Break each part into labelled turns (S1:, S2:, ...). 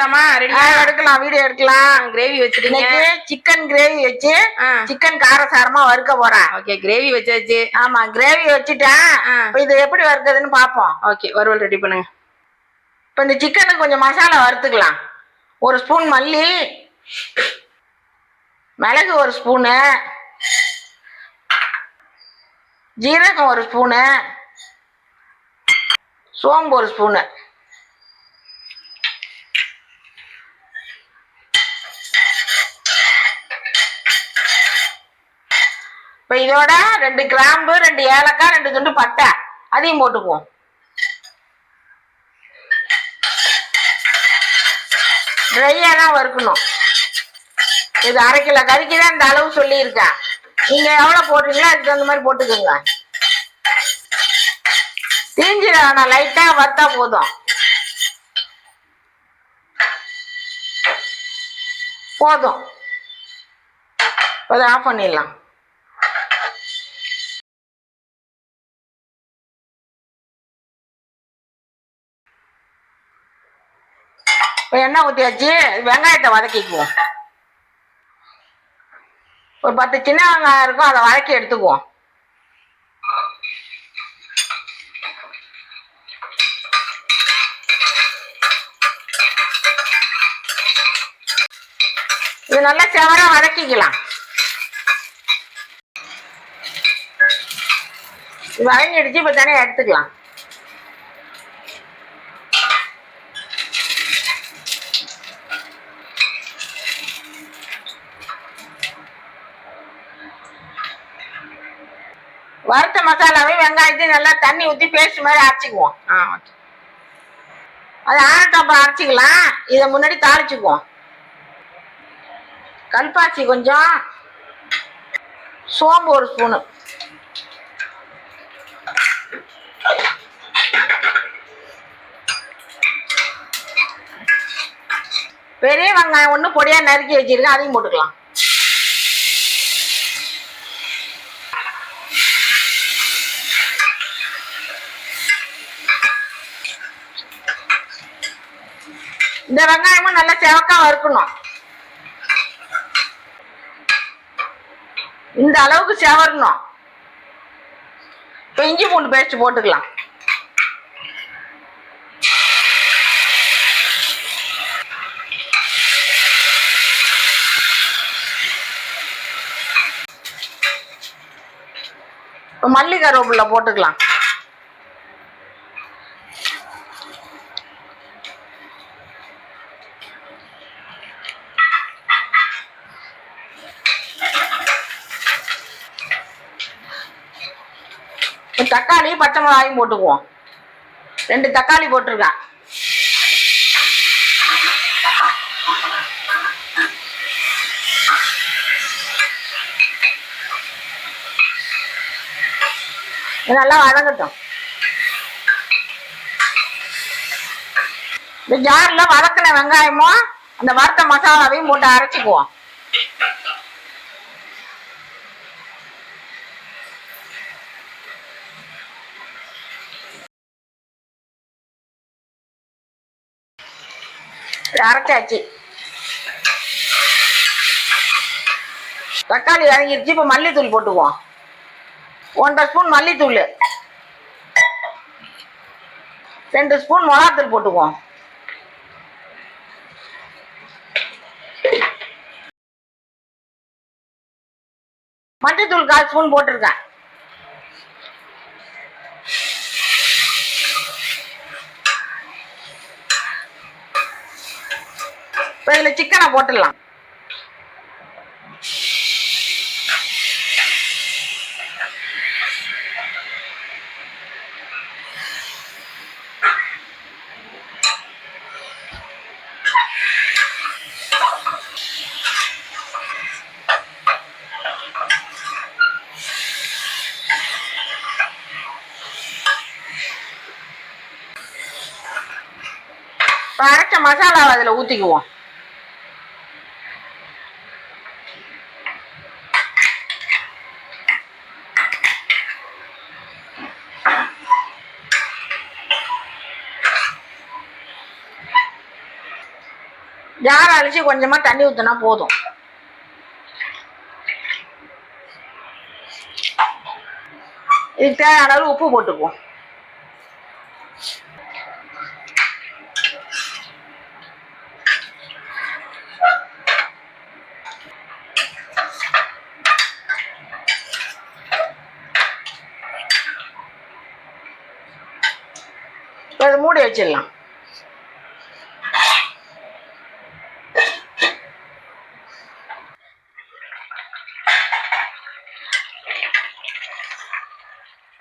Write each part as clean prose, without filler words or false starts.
S1: எடுக்கலாமா? ரெடியா?
S2: எடுக்கலாம், வீடியோ எடுக்கலாம்.
S1: கிரேவி வச்சிட்டீங்க.
S2: சிக்கன் கிரேவி வச்சு சிக்கன் காரசாரமா வறுக்க போறேன்.
S1: ஓகே, கிரேவி வச்சாச்சு.
S2: ஆமா, கிரேவி வச்சுட்டேன். இது எப்படி வறுக்கிறதுன்னு பாப்போம்.
S1: ஓகே, வறுவல் ரெடி பண்ணுங்க.
S2: இப்ப இந்த சிக்கனுக்கு கொஞ்சம் மசாலா வறுத்துக்கலாம். 1 ஸ்பூன் மல்லி, மிளகு 1 ஸ்பூனு, ஜீரகம் 1 ஸ்பூனு, சோம்பு 1 ஸ்பூனு. இப்ப இதோட 2 கிராம்பு, 2 ஏலக்காய், 2 துண்டு பட்டை அதையும் போட்டுக்குவோம். ட்ரையா தான் வறுக்கணும். இது 1/2 கிலோ கறிக்கு தான் இந்த அளவு சொல்லியிருக்கேன். நீங்க எவ்வளவு போடுறீங்களோ அதுக்கு தகுந்த மாதிரி போட்டுக்கோங்க. தீஞ்சிட லைட்டா வறுத்தா போதும். போதும், அதை ஆஃப் பண்ணிடலாம். எண்ணெய் ஊற்றியாச்சு. வெங்காயத்தை வதக்கிக்குவோம். ஒரு 10 சின்ன வெங்காயம் இருக்கும், அதை வதக்கி எடுத்துக்குவோம். இது நல்லா செவரா வதக்கிக்கலாம். இது வதங்கிடுச்சு. இப்ப தனியா எடுத்துக்கலாம். வறுத்த மசாலாவையும் வெங்காயத்தையும் நல்லா தண்ணி ஊற்றி பேஸ்ட் மாதிரி அரைச்சிக்குவோம். அது ஆறட்டம் அரைச்சிக்கலாம். இதை முன்னாடி தாளிச்சுக்குவோம். கல்பாச்சி கொஞ்சம், சோம்பு 1 ஸ்பூனு, பெரிய வெங்காயம் 1 பொடியா நறுக்கி வச்சிருக்கேன், அதையும் போட்டுக்கலாம். இந்த வெங்காயமும் நல்லா செவக்கா வறுக்கணும். இந்த அளவுக்கு செவரணும். இப்ப இஞ்சி பூண்டு பேஸ்ட் போட்டுக்கலாம். இப்ப மல்லி கருவேப்பிலை போட்டுக்கலாம். தக்காளி பச்சை மிளகாயும் போட்டுக்குவோம். 2 தக்காளி போட்டிருக்கேன். நல்லா வதங்கட்டும். இந்த ஜார்ல வதக்கின வெங்காயமும் அந்த வறுத்த மசாலாவையும் போட்டு அரைச்சிக்குவோம். அரைச்சாச்சு. தக்காளி வதங்கிடுச்சு. இப்ப மல்லித்தூள் போட்டுக்குவோம். 1.5 ஸ்பூன் மல்லித்தூள், 2 ஸ்பூன் மிளகாத்தூள் போட்டுக்குவோம். மஞ்சத்தூள் 1/4 ஸ்பூன் போட்டிருக்கேன். இப்ப இதுல சிக்கனை போட்டுடலாம். அரைச்ச மசாலாவை அதுல ஊத்திக்குவோம். ஜாரை அழிச்சு கொஞ்சமா தண்ணி ஊற்றினா போதும். இதுக்கு தேவையான அளவு உப்பு போட்டுக்குவோம். இப்போ மூடி வச்சிடலாம்.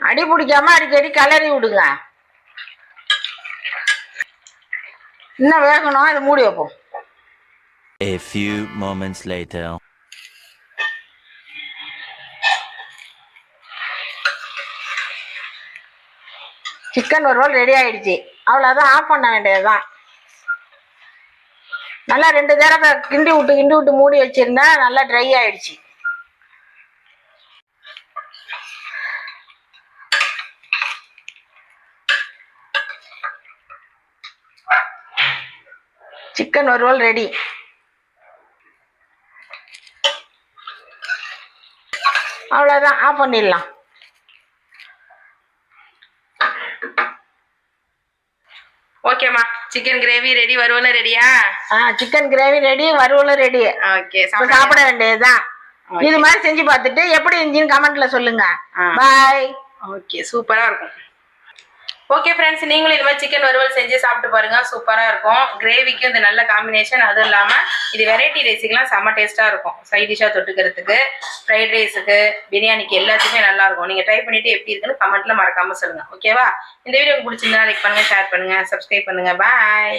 S2: அடி பிடிக்காம அடிக்கடி கிளறி விடுங்க. இன்னும் வேகணும். இதை மூடி வைப்போம்.
S3: A few moments later.
S2: Chicken வறுவல் ரெடி ஆயிடுச்சு. அவ்வளோதான், ஆஃப் பண்ண வேண்டியதுதான். நல்லா 2 தடவை கிண்டி விட்டு மூடி வச்சிருந்தா நல்லா ட்ரை ஆயிடுச்சு. சிக்கன் வறுவல் ரெடி. அவ்வளோதான், ஆஃப் பண்ணிடலாம்.
S1: ஓகேம்மா, சிக்கன் கிரேவி ரெடி, வறுவலும் ரெடியா?
S2: சிக்கன் கிரேவி ரெடி, வறுவலும் ரெடி.
S1: ஓகே,
S2: சாப்பிட வேண்டியதுதான். இது மாதிரி செஞ்சு பார்த்துட்டு எப்படி இருந்துச்சுன்னு கமெண்ட்ல சொல்லுங்க. பாய்.
S1: ஓகே, சூப்பரா இருக்கும். ஓகே ஃப்ரெண்ட்ஸ், நீங்களும் இது மாதிரி சிக்கன் வறுவல் செஞ்சு சாப்பிட்டு பாருங்க. சூப்பரா இருக்கும். கிரேவிக்கும் இது நல்ல காம்பினேஷன். அதுவும் இல்லாம இது வெரைட்டி ரைஸுக்குலாம் செம்ம டேஸ்டா இருக்கும். சைட் டிஷ்ஷா தொட்டுக்கிறதுக்கு, ஃப்ரைட் ரைஸுக்கு, பிரியாணிக்கு எல்லாத்துக்குமே நல்லா இருக்கும். நீங்க ட்ரை பண்ணிட்டு எப்படி இருக்குன்னு கமெண்ட்ல மறக்காம சொல்லுங்க. ஓகேவா? இந்த வீடியோ உங்களுக்கு பிடிச்சிருந்தா லைக் பண்ணுங்க, ஷேர் பண்ணுங்க, சப்ஸ்கிரைப் பண்ணுங்க. பாய்.